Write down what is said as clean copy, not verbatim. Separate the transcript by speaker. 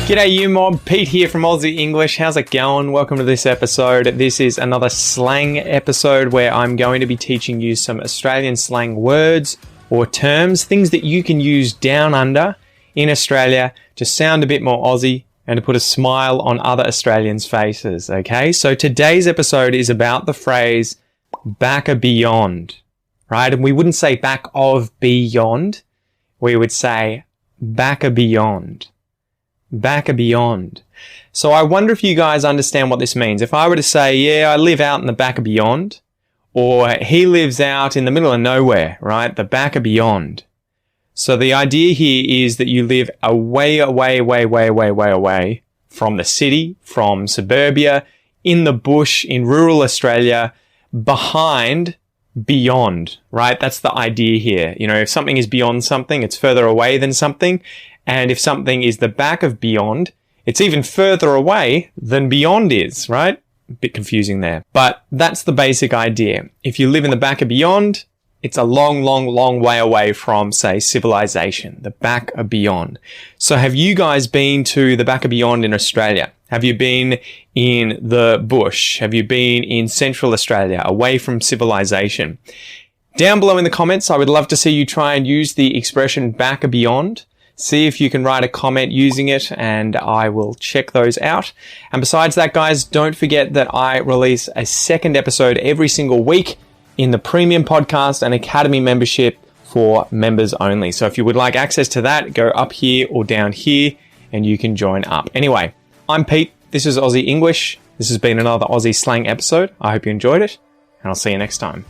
Speaker 1: G'day you mob, Pete here from Aussie English. How's it going? Welcome to this episode. This is another slang episode where I'm going to be teaching you some Australian slang words or terms, things that you can use down under in Australia to sound a bit more Aussie and to put a smile on other Australians' faces, okay? So today's episode is about the phrase back a beyond, right? And we wouldn't say back of beyond, we would say back a beyond. Back a beyond. So I wonder if you guys understand what this means. If I were to say, yeah, I live out in the back of beyond, or he lives out in the middle of nowhere, right? The back of beyond. So the idea here is that you live away from the city, from suburbia, in the bush, in rural Australia, behind beyond, right? That's the idea here. You know, if something is beyond something, it's further away than something. And if something is the back of beyond, it's even further away than beyond is, right? A bit confusing there. But that's the basic idea. If you live in the back of beyond, it's a long way away from, say, civilization. The back of beyond. So have you guys been to the back of beyond in Australia? Have you been in the bush? Have you been in Central Australia, away from civilization? Down below in the comments, I would love to see you try and use the expression back of beyond. See if you can write a comment using it and I will check those out. And besides that, guys, don't forget that I release a second episode every single week in the Premium Podcast and Academy membership for members only. So if you would like access to that, go up here or down here and you can join up. Anyway, I'm Pete. This is Aussie English. This has been another Aussie Slang episode. I hope you enjoyed it and I'll see you next time.